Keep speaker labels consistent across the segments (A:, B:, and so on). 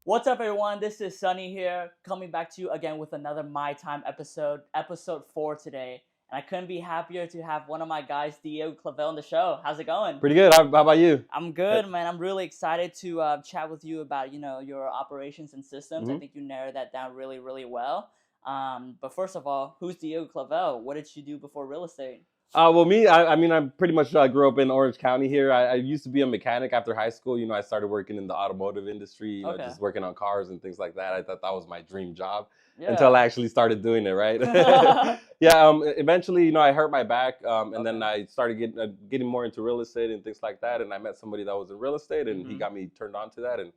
A: What's up, everyone? This is Sunny here, coming back to you again with another My Time episode, episode 4 today. And I couldn't be happier to have one of my guys, Diego Clavel, on the show. How's it going?
B: Pretty good. How about you?
A: I'm good, man. I'm really excited to chat with you about, your operations and systems. I
B: hmm
A: think you narrowed that down really, really well. But first of all, who's Diego Clavel? What did you do before real estate?
B: Well, me, I mean, I'm pretty much grew up in Orange County here. I used to be a mechanic after high school. I started working in the automotive industry,
A: Okay.
B: just working on cars and things like that. I thought that was my dream job until I
A: Yeah.
B: actually started doing it, right? Yeah, eventually, I hurt my back, and then
A: Okay.
B: I started getting more into real estate and things like that. And I met somebody that was in real estate, and he
A: hmm
B: got me turned on to that. And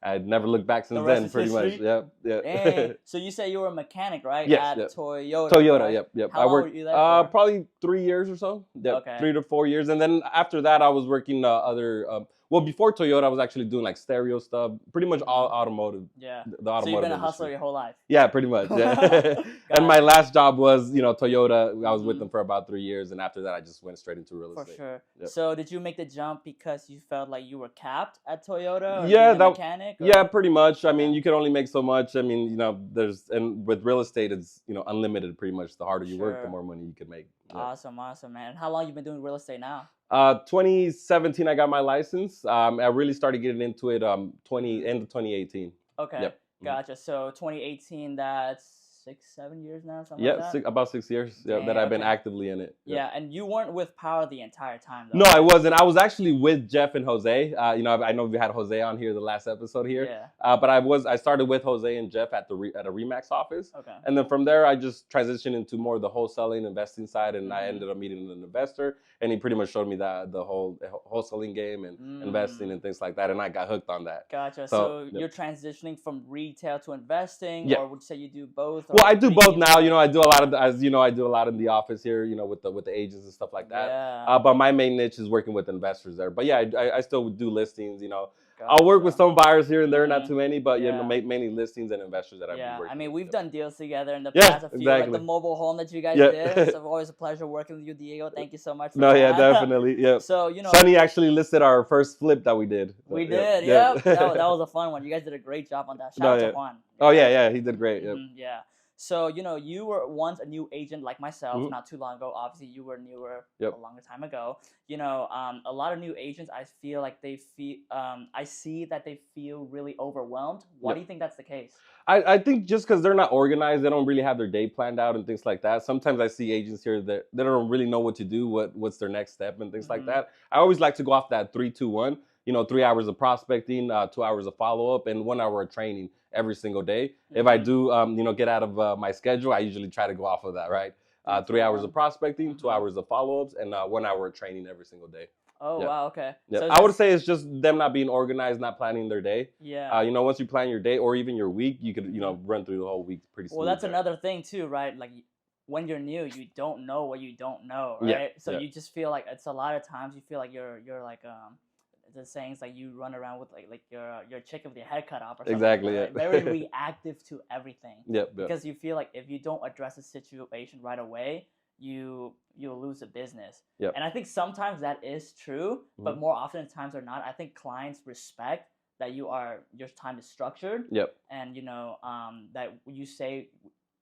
B: I'd never looked back
A: The
B: since
A: rest
B: then,
A: is
B: pretty much.
A: history.
B: Yeah, yeah.
A: Dang. So you said you were a mechanic, right?
B: Yes,
A: At
B: yep.
A: Toyota,
B: Toyota,
A: right?
B: yep.
A: How
B: I
A: long were
B: worked
A: you there for?
B: probably 3 years or so. Yep,
A: Okay.
B: 3 to 4 years, and then after that, I was working other. Well, before Toyota, I was actually doing like stereo stuff, pretty much all
A: hmm
B: automotive,
A: Yeah.
B: the
A: So you've
B: automotive
A: been a hustler
B: industry.
A: your whole life.
B: Yeah, pretty much. Yeah. And my
A: Gotcha.
B: last job was, Toyota. I was with
A: hmm
B: them for about 3 years, and after that, I just went straight into real
A: For
B: estate.
A: sure.
B: Yep.
A: So did you make the jump because you felt like you were capped at Toyota or
B: Yeah,
A: being a mechanic
B: yeah,
A: or?
B: pretty much. I
A: Okay.
B: mean, you can only make so much. I mean, and with real estate, it's unlimited. Pretty much, the harder you work, the
A: Sure.
B: more money you can make. Yep.
A: Awesome, awesome, man. And how long you been doing real estate now?
B: 2017, I got my license. I really started getting into it.
A: hmm
B: End of 2018.
A: Okay.
B: Yep.
A: Gotcha. So 2018, that's 6, 7 years now, something like
B: Yep.
A: that.
B: About 6 years. Yeah, that
A: Dang.
B: I've been
A: Okay.
B: actively in it. Yep.
A: Yeah, and you weren't with Power the entire time
B: No,
A: though,
B: I
A: right?
B: wasn't. I was actually with Jeff and Jose. I know we had Jose on here the last episode here,
A: Yeah.
B: but I started with Jose and Jeff at at a Remax office,
A: Okay.
B: and then from there I just transitioned into more of the wholesaling, investing side, and I
A: Mm-hmm.
B: ended up meeting an investor, and he pretty much showed me that the whole wholesaling game and investing
A: Mm.
B: and things like that, and I got hooked on that.
A: Gotcha.
B: So
A: So
B: yep.
A: you're transitioning from retail to investing,
B: Yeah.
A: or would you say you do both,
B: Well,
A: or
B: I do
A: what do you
B: both
A: lean
B: now.
A: more?
B: I do a lot of, as you know, I do a lot in the office here. With the agents and stuff like that.
A: Yeah.
B: But my main niche is working with investors there. But yeah, I still do listings. I'll work with
A: Gotcha.
B: some buyers here and there, not
A: Mm-hmm.
B: too many, but
A: Yeah.
B: mainly listings and investors that I've been
A: Yeah. I
B: working
A: mean,
B: with.
A: we've
B: Yep.
A: done deals together in the
B: Yeah,
A: past, a few, like the
B: exactly.
A: mobile home that you guys did.
B: Yeah.
A: It's always a pleasure working with you, Diego. Thank you so much for
B: No, yeah,
A: that.
B: definitely. Yep.
A: So,
B: Sunny actually listed our first flip that we did. So,
A: we
B: yep,
A: did. Yep. That
B: yep.
A: was a fun one. You guys did a great job on that. Shout
B: No,
A: out to
B: yeah.
A: Juan.
B: Oh
A: Yeah.
B: yeah, he did great. Yep.
A: Yeah. So, you were once a new agent like myself,
B: hmm
A: not too long ago. Obviously, you were newer a
B: Yep.
A: longer time ago. A lot of new agents, I feel like I see that they feel really overwhelmed. Why do
B: Yep.
A: you think that's the case?
B: I think just because they're not organized, they don't really have their day planned out and things like that. Sometimes I see agents here that they don't really know what to do, what's their next step and things like
A: Mm-hmm.
B: that. I always like to go off that 3-2-1. 3 hours of prospecting, 2 hours of follow up, and 1 hour of training every single day. If I
A: Mm-hmm.
B: do, get out of my schedule, I usually try to go off of that. Right,
A: Three, two,
B: 3 hours of
A: one.
B: prospecting, two
A: Mm-hmm.
B: hours of follow ups, and 1 hour of training every single day.
A: Oh
B: Yeah.
A: wow. Okay.
B: Yeah,
A: So it's
B: I would
A: just
B: say it's just them not being organized, not planning their day.
A: yeah.
B: Once you plan your day or even your week, you could,
A: Mm-hmm.
B: run through the whole week pretty
A: Well,
B: smooth
A: that's
B: there.
A: another thing too, right? Like when you're new, you don't know what you don't know,
B: Yeah,
A: right? So
B: yeah,
A: you just feel like it's a lot of times you feel like you're like the sayings like you run around with like your chicken with your head cut off or something like
B: exactly.
A: that,
B: Yeah,
A: right? Very reactive to everything
B: yep, yep.
A: because you feel like if you don't address the situation right away, you'll lose the business.
B: Yep.
A: And I think sometimes that is true, but
B: Mhm.
A: more often times or not, I think clients respect that your time is structured
B: Yep,
A: and that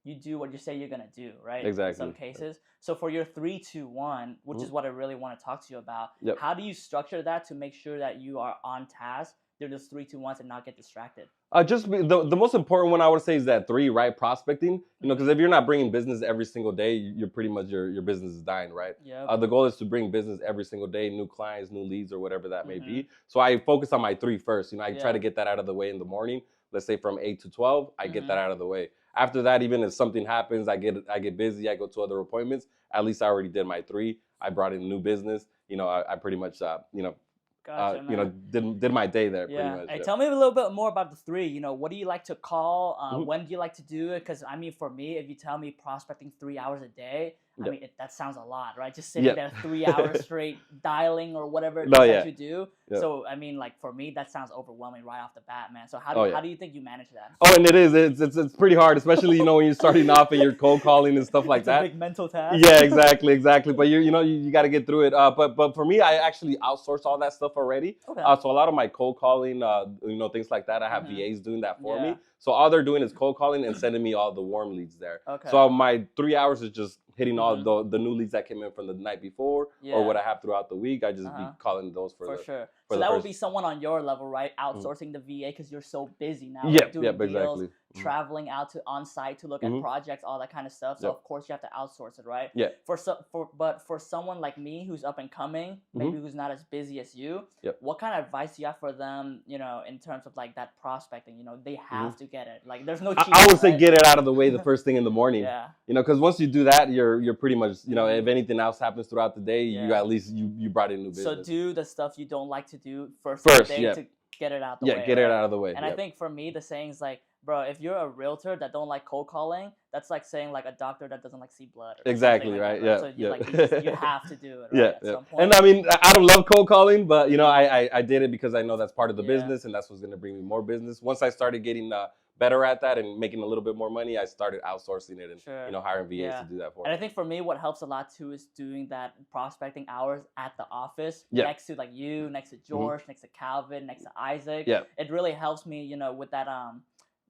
A: you do what you say you're gonna do, right? In some
B: exactly.
A: cases. So for your 3-2-1, which is
B: Mhm.
A: what I really want to talk to you about,
B: Yep.
A: how do you structure that to make sure that you are on task during those 3-2-1s and not get distracted?
B: The most important one I would say is that 3, right? Prospecting. Because
A: Mm-hmm.
B: if you're not bringing business every single day, you're pretty much your business is dying, right?
A: Yep.
B: The goal is to bring business every single day, new clients, new leads, or whatever that may
A: Mm-hmm.
B: be. So I focus on my 3 first. I try
A: Yeah.
B: to get that out of the way in the morning. Let's say from 8 to 12, I get
A: Mm-hmm.
B: that out of the way. After that, even if something happens, I get busy, I go to other appointments. At least I already did my 3. I brought in new business. I pretty much
A: Gotcha, man.
B: did my day there pretty
A: Yeah.
B: much.
A: Hey,
B: Yeah.
A: tell me a little bit more about the 3. What do you like to call?
B: Mhm.
A: When do you like to do it? Because I mean, for me, if you tell me prospecting 3 hours a day, I
B: Yep.
A: mean, that sounds a lot, right? Just sitting
B: Yep.
A: there 3 hours straight dialing or whatever it is
B: No,
A: that
B: yeah.
A: you do.
B: Yep.
A: So I mean, like for me, that sounds overwhelming right off the bat, man. So
B: Oh, yeah.
A: how do you think you manage that?
B: Oh, and it is. It's pretty hard, especially when you're starting off and you're cold calling and stuff like
A: It's
B: that.
A: a big mental task.
B: Yeah, exactly. But you got to get through it. But for me, I actually outsource all that stuff already.
A: Okay.
B: So a lot of my cold calling, things like that, I have
A: Mhm.
B: VAs doing that for
A: Yeah.
B: me. So all they're doing is cold calling and sending me all the warm leads there.
A: Okay.
B: So my 3 hours is just hitting all
A: Mhm.
B: the new leads that came in from the night before
A: Yeah.
B: or what I have throughout the week. I just be
A: Uh-huh.
B: calling those
A: For
B: for
A: sure.
B: for
A: So
B: the
A: that would
B: first.
A: be someone on your level, right?
B: Mhm.
A: Outsourcing the VA because you're so busy now,
B: Yep,
A: right? Doing
B: yep,
A: deals,
B: exactly. Mhm.
A: traveling out to on site to look at
B: Mhm.
A: projects, all that kind of stuff. So
B: Yep.
A: of course you have to outsource it, right?
B: Yeah.
A: But for someone like me who's up and coming, maybe who's not as busy as you,
B: Yep.
A: what kind of advice do you have for them? In terms of like that prospecting, they have to get it. Like there's no cheating.
B: I would say
A: right?
B: get it out of the way the first thing in the morning.
A: Yeah.
B: Because once you do that, you're pretty much, if anything else happens throughout the day, you
A: Yeah.
B: at least you brought in new business.
A: So do the stuff you don't like to do first of the day
B: yeah.
A: to get it out the
B: Yeah,
A: way.
B: get it
A: right?
B: out of the way.
A: And I think for me, the saying's like, bro, if you're a realtor that don't like cold calling, that's like saying like a doctor that doesn't like see blood. Or
B: Exactly,
A: like
B: right?
A: that,
B: Yeah,
A: So
B: yeah.
A: you have to do it, right?
B: Yeah,
A: At
B: yeah.
A: some point.
B: And I mean, I don't love cold calling, but I did it because I know that's part of the
A: Yeah.
B: business, and that's what's going to bring me more business. Once I started getting better at that and making a little bit more money, I started outsourcing it and
A: Sure.
B: hiring VAs
A: Yeah.
B: to do that for
A: And
B: me.
A: I think for me, what helps a lot too is doing that prospecting hours at the office
B: Yeah.
A: next to like you, next to George, next to Calvin, next to Isaac.
B: Yeah.
A: It really helps me, with that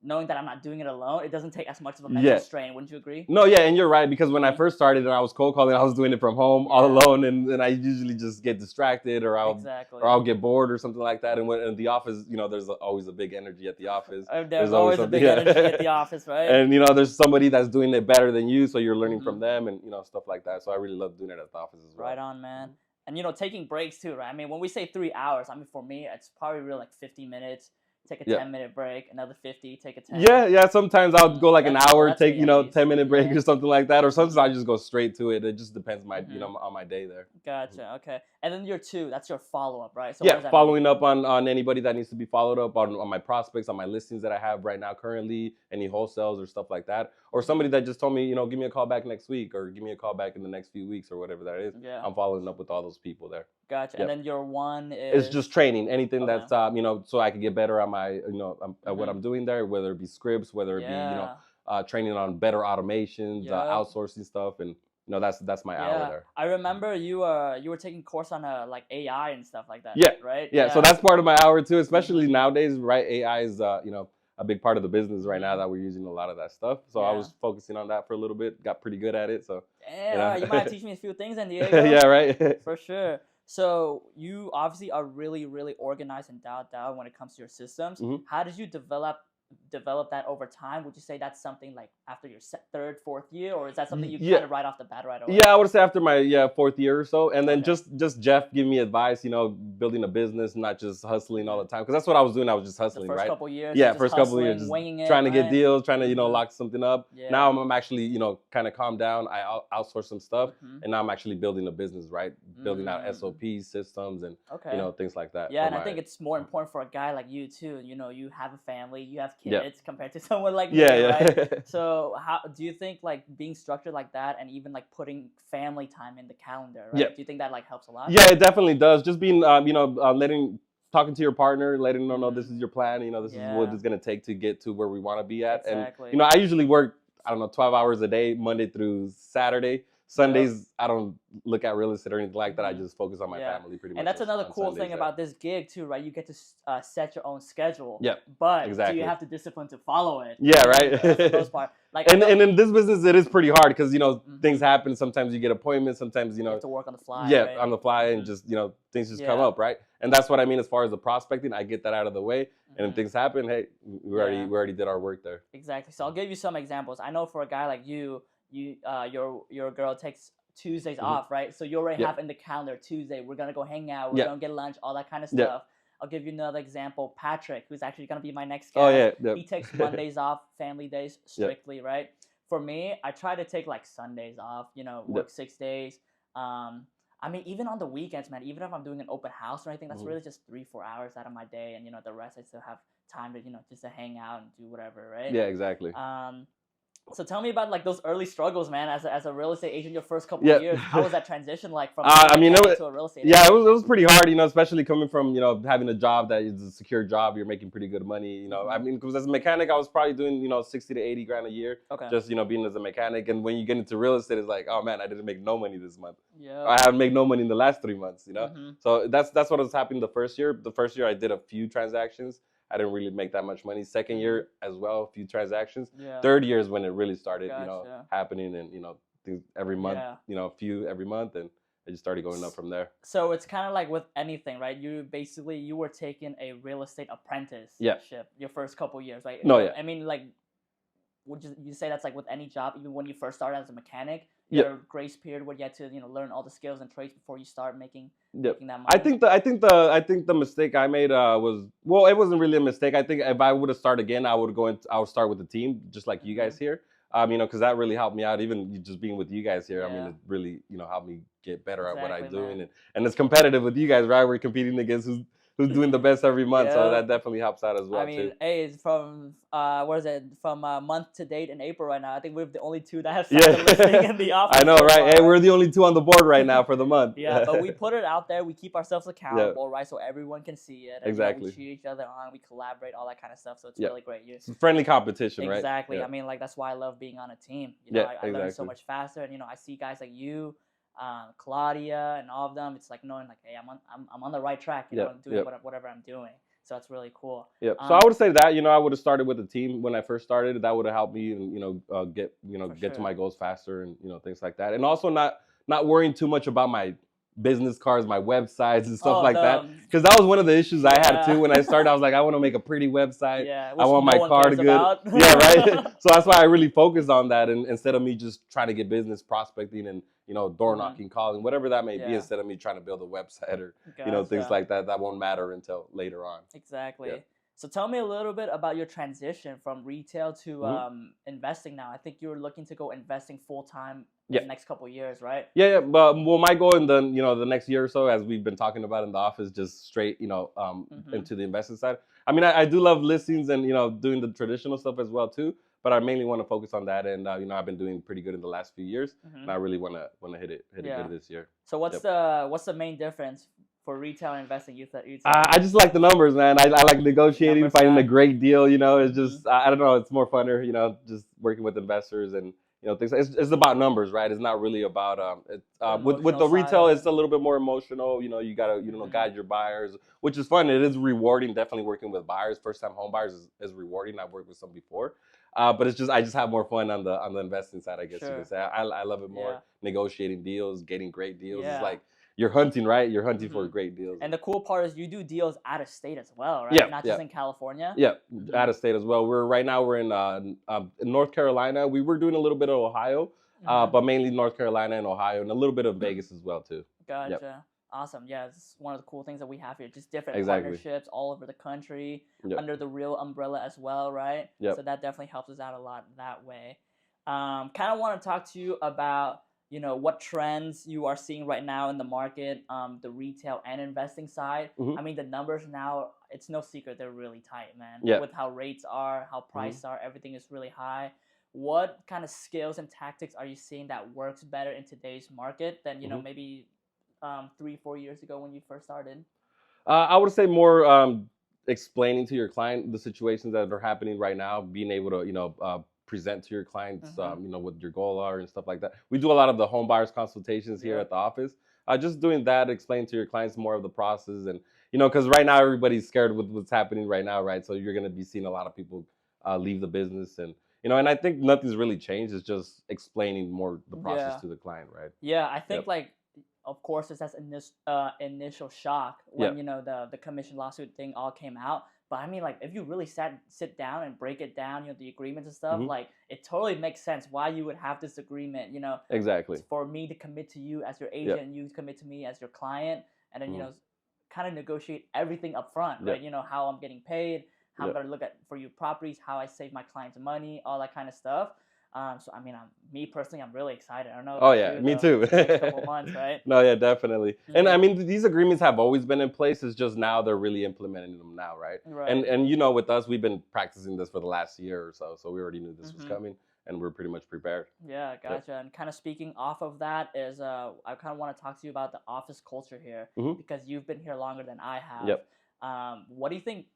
A: knowing that I'm not doing it alone. It doesn't take as much of a mental strain. Wouldn't you agree?
B: No, yeah, and you're right, because when I first started and I was cold calling, I was doing it from home all alone, and I usually just get distracted or I'll get bored or something like that. And when in the office, there's always a big energy at the office.
A: There's always a big energy at the office, right?
B: And there's somebody that's doing it better than you, so you're learning from them and stuff like that. So I really love doing it at the office as well.
A: Right on, man. And taking breaks too, right? I mean, when we say 3 hours, I mean for me, it's probably really like 50 minutes. Take a 10-minute break, another 50, take a 10.
B: Yeah. Sometimes I'll go like an hour, take 10-minute break
A: Yeah.
B: or something like that, or sometimes I just go straight to it. It just depends on my day there.
A: Gotcha. Okay. And then your 2, that's your follow up, right? So
B: Following up on anybody that needs to be followed up on my prospects, on my listings that I have right now currently, any wholesales or stuff like that, or somebody that just told me, give me a call back next week or give me a call back in the next few weeks or whatever that is.
A: Yeah.
B: I'm following up with all those people there.
A: Gotcha.
B: Yep.
A: And then your 1 is
B: It's just training, anything
A: Okay.
B: that's so I can get better at my at what I'm doing there, whether it be scripts, whether it be training on better automations, outsourcing stuff, and that's my hour there.
A: I remember you were taking course on like AI and stuff like that.
B: Yeah.
A: Right.
B: Yeah. So that's part of my hour too, especially nowadays, right? AI is a big part of the business right now that we're using a lot of that stuff. So I was focusing on that for a little bit, got pretty good at it. So
A: you might teach me a few things, then Diego.
B: Yeah, right.
A: For sure. So you obviously are really, really organized and dialed down when it comes to your systems. How did you develop that over time? Would you say that's something like after your 3rd, 4th year, or is that something you kind of right off the bat right away?
B: Yeah, I would say after my 4th year or so, and then just Jeff giving me advice, building a business, not just hustling all the time, because that's what I was doing. I was just hustling,
A: the first
B: right?
A: couple years,
B: First couple of years, just
A: winging it,
B: trying to get deals, trying to lock something up.
A: Yeah.
B: Now I'm actually kind of calmed down. I outsource some stuff, and now I'm actually building a business, right? Building out SOPs, systems, and things like that.
A: Yeah, and I think it's more important for a guy like you too. You have a family, you have kids compared to someone like me, right? So how do you think like being structured like that and even like putting family time in the calendar, right? Do you think that like helps a lot?
B: Yeah, it definitely does. Just being talking to your partner, letting them know this is your plan, this is what it's going to take to get to where we want to be at.
A: Exactly.
B: And I usually work 12 hours a day, Monday through Saturday. Sundays, I don't look at real estate or anything like that. I just focus on my family pretty much.
A: And that's another cool thing about this gig too, right? You get to set your own schedule. Yeah. But do you have the discipline to follow it?
B: Yeah, right.
A: That's the most part. Like,
B: and in this business, it is pretty hard because things happen. Sometimes you get appointments. Sometimes you
A: have to work on the fly.
B: Yeah,
A: right?
B: on the fly, and just things just come up, right? And that's what I mean as far as the prospecting. I get that out of the way, and if things happen, hey, we already did our work there.
A: Exactly. So I'll give you some examples. I know for a guy like you, your girl takes Tuesdays off, right? So you already have in the calendar Tuesday, we're gonna go hang out, we're gonna get lunch, all that kind of stuff. I'll give you another example. Patrick, who's actually gonna be my next guest. He takes Mondays off, family days strictly, right? For me, I try to take like Sundays off, work 6 days. I mean, even on the weekends, man, even if I'm doing an open house or anything, that's really just 3-4 hours out of my day, and the rest I still have time to just to hang out and do whatever, right?
B: Yeah, exactly.
A: So tell me about like those early struggles, man. As a real estate agent, your first couple of years, how was that transition like from
B: I mean,
A: to a real estate agent?
B: Yeah, it was pretty hard, especially coming from having a job that is a secure job. You're making pretty good money, I mean, because as a mechanic, I was probably doing 60 to 80 grand a year, just being as a mechanic. And when you get into real estate, it's like, oh man, I didn't make no money this month.
A: Yeah,
B: I haven't made no money in the last 3 months, So that's what was happening the first year. The first year I did a few transactions. I didn't really make that much money. Second year as well, a few transactions.
A: Yeah.
B: Third year is when it really started, happening, and things every month, a few every month, and it just started going up from there.
A: So it's kind of like with anything, right? You were taking a real estate apprenticeship your first couple years, right?
B: No, yeah.
A: I mean, like, would you say that's like with any job, even when you first started as a mechanic? Your grace period where you had to learn all the skills and trades before you start making that money.
B: I think the mistake I made was, well, it wasn't really a mistake. I think if I would have started again, I would start with the team, just like you guys here. Because that really helped me out. Even just being with you guys here, I mean, it really helped me get better at what I'm doing, and it's competitive with you guys, right? We're competing against who's doing the best every month, so that definitely helps out as well.
A: I mean, hey, it's from from month to date in April right now. I think we're the only two that have signed the listing in the office.
B: I know, right? Hey, we're the only two on the board right now for the month.
A: Yeah, but we put it out there. We keep ourselves accountable, right? So everyone can see it. And,
B: exactly.
A: We cheer each other on. We collaborate, all that kind of stuff. So it's really great.
B: It's friendly competition, right?
A: Exactly. I mean, like that's why I love being on a team. I learn so much faster, and I see guys like you. Claudia and all of them, it's like knowing like, hey, I'm on the right track, I'm doing whatever I'm doing. So that's really cool.
B: Yeah. So I would say that I would have started with a team when I first started. That would have helped me, and get to my goals faster, and things like that. And also not worrying too much about my business cards, my websites and stuff like that, because that was one of the issues I had too when I started. I was like, I want to make a pretty website. I want my card good. Yeah, right. So that's why I really focused on that, and instead of me just trying to get business prospecting and door knocking, calling, whatever that may be, instead of me trying to build a website or things like that won't matter until later on.
A: Exactly. Yeah. So tell me a little bit about your transition from retail to investing now. I think you're looking to go investing full time in the next couple of years, right?
B: Yeah. But my goal in the the next year or so, as we've been talking about in the office, just straight into the investing side. I mean, I do love listings and doing the traditional stuff as well too. But I mainly want to focus on that, and I've been doing pretty good in the last few years, and I really want to hit it good this year.
A: So what's the main difference for retail and investing? You said
B: I just like the numbers, man. I like negotiating, finding a great deal. It's just I don't know. It's more funner, just working with investors and things. It's about numbers, right? It's not really about with the retail. It's a little bit more emotional. You gotta guide your buyers, which is fun. It is rewarding. Definitely working with buyers, first time home buyers is rewarding. I've worked with some before. But it's just I just have more fun on the investing side, I guess you could say. I love it more. Negotiating deals, getting great deals. It's like you're hunting, right? You're hunting for great deals.
A: And the cool part is you do deals out of state as well, right? Not just in California.
B: Yeah, out of state as well. Right now we're in North Carolina. We were doing a little bit of Ohio, but mainly North Carolina and Ohio, and a little bit of Vegas as well too.
A: Gotcha. Yep. Awesome. Yeah, it's one of the cool things that we have here. Just different partnerships all over the country under the real umbrella as well, right?
B: Yep.
A: So that definitely helps us out a lot that way. Kind of want to talk to you about, what trends you are seeing right now in the market, the retail and investing side. I mean, the numbers now, it's no secret, they're really tight, man.
B: Yeah.
A: With how rates are, how prices are, everything is really high. What kind of skills and tactics are you seeing that works better in today's market than, maybe 3-4 years ago when you first started?
B: I would say more explaining to your client the situations that are happening right now, being able to present to your clients what your goals are and stuff like that. We do a lot of the home buyers consultations here at the office. Just doing that, explain to your clients more of the process, and because right now everybody's scared with what's happening right now, right? So you're going to be seeing a lot of people leave the business, and and I think nothing's really changed. It's just explaining more the process to the client, right?
A: Yeah, I think of course, it's that initial shock when the commission lawsuit thing all came out. But I mean, like, if you really sit down and break it down, the agreements and stuff, like, it totally makes sense why you would have this agreement.
B: Exactly.
A: For me to commit to you as your agent, and you commit to me as your client, and then kind of negotiate everything up front, right? How I'm getting paid, how I'm gonna look at for you properties, how I save my clients money, all that kind of stuff. So I mean, me personally, I'm really excited. I don't know.
B: Oh yeah, me too.
A: Next couple months, right?
B: No, yeah, definitely. And I mean, these agreements have always been in place. It's just now they're really implementing them now, right?
A: Right.
B: And with us, we've been practicing this for the last year or so, so we already knew this was coming. and we're pretty much prepared.
A: Yeah, gotcha. And kind of speaking off of that is, I kind of want to talk to you about the office culture here because you've been here longer than I have. What do you think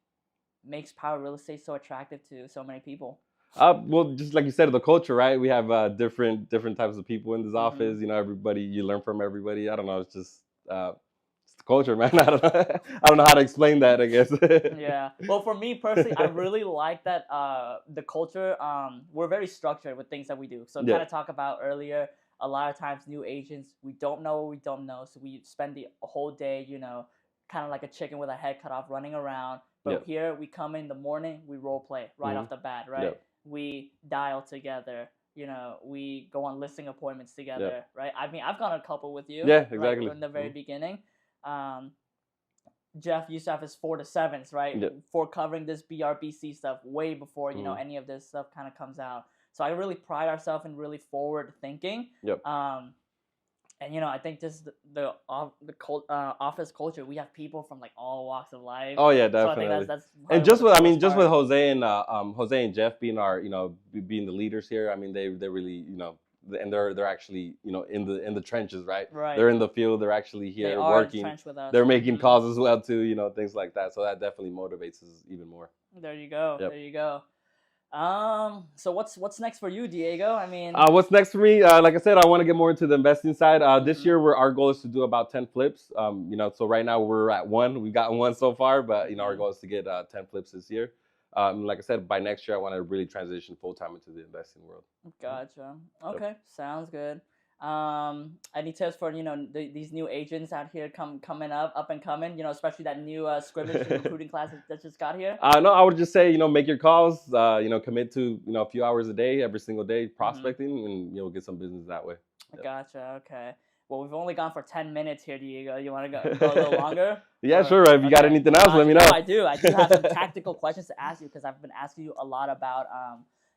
A: makes power real estate so attractive to so many people?
B: Well, just like you said, the culture, right? We have different types of people in this office. You know, everybody, you learn from everybody. I don't know, it's just it's the culture, man. I don't know how to explain that, I guess.
A: Yeah. Well, for me personally, I really like that the culture. We're very structured with things that we do. So kind of talk about earlier. A lot of times, new agents, we don't know what we don't know, so we spend the whole day, you know, kind of like a chicken with a head cut off, running around. But here, we come in the morning, we role play right off the bat, right? We dial together, you know, we go on listing appointments together, right? I mean, I've gone a couple with you.
B: Yeah, exactly.
A: Right, in the very beginning. Jeff used to have his 4 to 7s, right? For covering this BRBC stuff way before, you know, any of this stuff kind of comes out. So I really pride ourselves in really forward thinking. And, you know, I think just the office culture, we have people from like all walks of life.
B: Oh yeah, definitely.
A: So I think that's
B: and just with just with Jose and Jeff being our, you know, being the leaders here. I mean, they really, you know, and they're actually, you know, in the trenches, right? They're in the field. They're actually here working. They're making calls as well too, you know, things like that. So that definitely motivates us even more.
A: There you go. There you go. So what's next for you, Diego? I mean,
B: what's next for me? Like I said, I want to get more into the investing side. This year, our goal is to do about 10 flips. You know, so right now we're at 1. We've gotten 1 so far, but you know, our goal is to get 10 flips this year. Like I said, by next year, I want to really transition full time into the investing world.
A: Gotcha. Okay, sounds good. Any tips for, you know, these new agents out here coming up and coming, you know, especially that new scrimmage recruiting class that just got here?
B: No, I would just say, you know, make your calls, you know, commit to, you know, a few hours a day, every single day prospecting, and you'll get some business that way.
A: Gotcha. Okay. Well, we've only gone for 10 minutes here, Diego. You want to go a little longer?
B: Yeah, sure. If you got anything else, let me know.
A: I do have some tactical questions to ask you because I've been asking you a lot about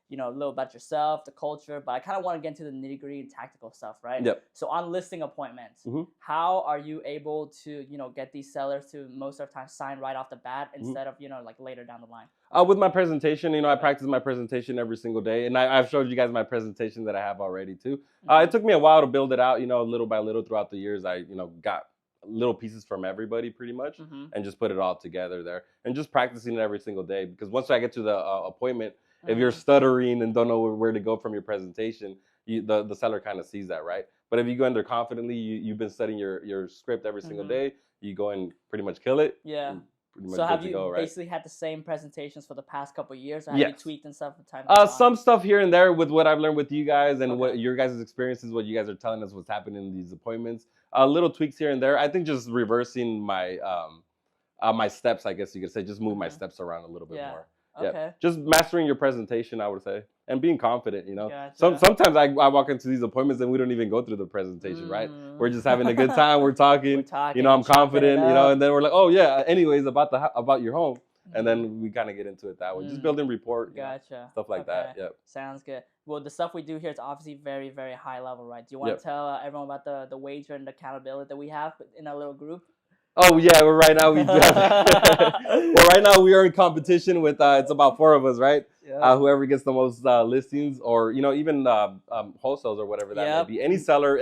A: you know, a little about yourself, the culture, but I kind of want to get into the nitty-gritty and tactical stuff, right? So on listing appointments, how are you able to, you know, get these sellers to most of the time sign right off the bat instead of, you know, like later down the line?
B: With my presentation, you know, I practice my presentation every single day, and I've showed you guys my presentation that I have already too. It took me a while to build it out, you know, little by little throughout the years. I, you know, got little pieces from everybody pretty much and just put it all together there and just practicing it every single day, because once I get to the appointment, if you're stuttering and don't know where to go from your presentation, the seller kind of sees that, right? But if you go in there confidently, you've been studying your script every single day, you go and pretty much kill it.
A: So have you basically had the same presentations for the past couple of years? Or have you tweaked and stuff from time to time?
B: Some stuff here and there with what I've learned with you guys and what your guys' experiences, what you guys are telling us what's happening in these appointments. Little tweaks here and there. I think just reversing my my steps, I guess you could say, just move my steps around a little bit more.
A: Okay.
B: Just mastering your presentation, I would say, and being confident, you know. Sometimes I walk into these appointments and we don't even go through the presentation, right? We're just having a good time. We're talking, you know, I'm confident, you know, and then we're like, oh yeah, anyways, about your home. And then we kind of get into it that way. Just building rapport, stuff like that. Yep.
A: Sounds good. Well, the stuff we do here is obviously very, very high level, right? Do you want to tell everyone about the wager and the accountability that we have in our little group?
B: Oh yeah, right now we do. Well, right now we are in competition with it's about 4 of us, right? Whoever gets the most listings, or you know, even wholesales or whatever that may be. Any seller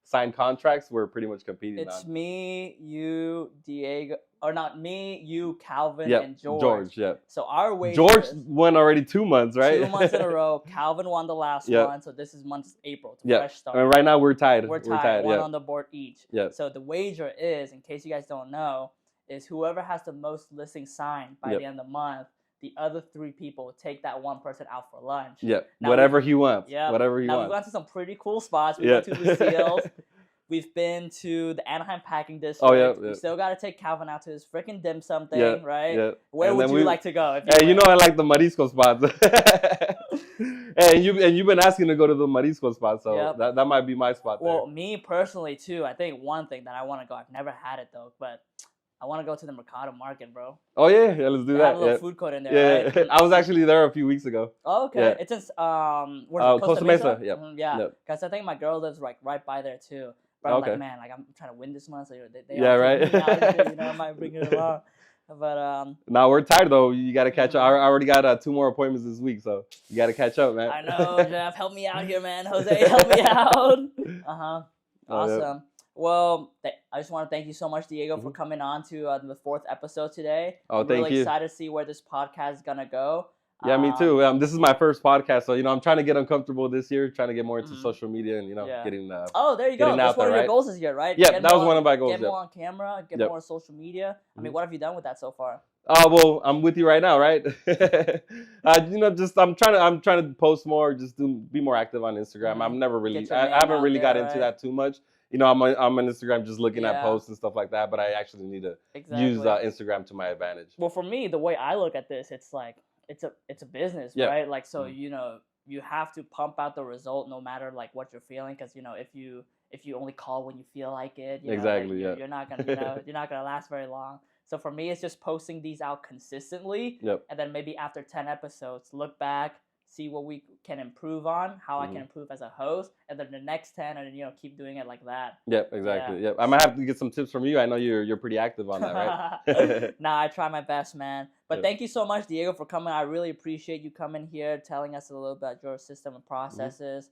B: signed contracts, we're pretty much competing.
A: It's me, you, Diego, or not me, you, Calvin, and George. So our wager.
B: George won already 2 months, right?
A: 2 months in a row. Calvin won the last one, so this is month April. It's a fresh start.
B: And right now we're tied.
A: We're tied. One on the board each. So the wager is, in case you guys don't know, is whoever has the most listings signed by the end of the month, the other 3 people take that one person out for lunch.
B: Whatever he wants. Whatever he wants.
A: We've gone to some pretty cool spots. We've been to Lucille's. We've been to the Anaheim Packing District. We still got to take Calvin out to his freaking dim sum thing, right? Where would you like to go?
B: Hey, you know I like the Marisco spots. And you've been asking to go to the Marisco spot, so that might be my spot there.
A: Well, me personally too. I think one thing that I want to go. I've never had it though, but I want to go to the Mercado Market, bro.
B: Oh yeah, let's do that.
A: Have a little food court in there, right?
B: I was actually there a few weeks ago.
A: Oh, okay. It's in
B: Costa Mesa.
A: Because I think my girl lives right by there too. But I'm like, man, like I'm trying to win this month, so they
B: right.
A: Out here, you know, I might bring it along. But
B: Now we're tired though. You got to catch up. I already got 2 more appointments this week, so you got to catch up, man.
A: I know, Jeff. Help me out here, man. Jose, help me out. Awesome. Oh, yeah. Well, I just want to thank you so much, Diego, for coming on to the 4th episode today.
B: Oh, thank you. I'm really
A: excited to see where this podcast is gonna go.
B: Yeah, me too. This is my first podcast, so I'm trying to get uncomfortable this year, trying to get more into social media, and getting.
A: Oh, there you go. That's one of your goals this year, right?
B: Yeah, that was one of my goals.
A: Get more on camera, get more on social media. I mean, what have you done with that so far?
B: Well, I'm with you right now, right? I'm trying to post more, just be more active on Instagram. I'm never really, I haven't really got into that too much. I'm on Instagram just looking at posts and stuff like that, but I actually need to use Instagram to my advantage.
A: Well, for me, the way I look at this, it's like it's a business, right? Like, so you have to pump out the result no matter like what you're feeling, because if you only call when you feel like it, you're not gonna you're not gonna last very long. So for me, it's just posting these out consistently, and then maybe after 10 episodes, look back, see what we can improve on, how I can improve as a host, and then the next 10, and then keep doing it like that.
B: Yep, exactly. Yeah. Yep, I might have to get some tips from you. I know you're pretty active on that, right?
A: Nah, I try my best, man. But thank you so much, Diego, for coming. I really appreciate you coming here, telling us a little bit about your system and processes.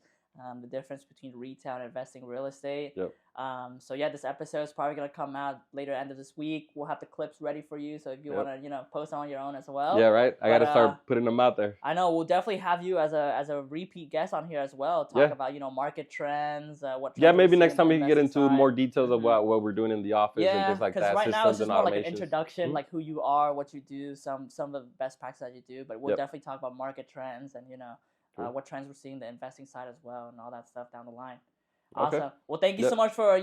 A: The difference between retail and investing in real estate. So yeah, this episode is probably gonna come out later end of this week. We'll have the clips ready for you, so if you wanna post on your own as well.
B: Yeah, right. I gotta start putting them out there.
A: I know we'll definitely have you as a repeat guest on here as well. Talk about market trends, what.
B: Yeah, maybe next time we can get into more details about what we're doing in the office and things like that.
A: Because right now it's just more like an introduction, like who you are, what you do, some of the best practices that you do. But we'll definitely talk about market trends and what trends we're seeing the investing side as well, and all that stuff down the line. Awesome. Okay. Well, thank you so much for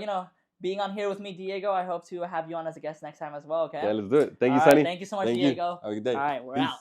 A: being on here with me, Diego. I hope to have you on as a guest next time as well. Okay.
B: Yeah, let's do it. Thank you, Sonny.
A: Thank you so much, Diego.
B: Have a good day.
A: All right, we're out.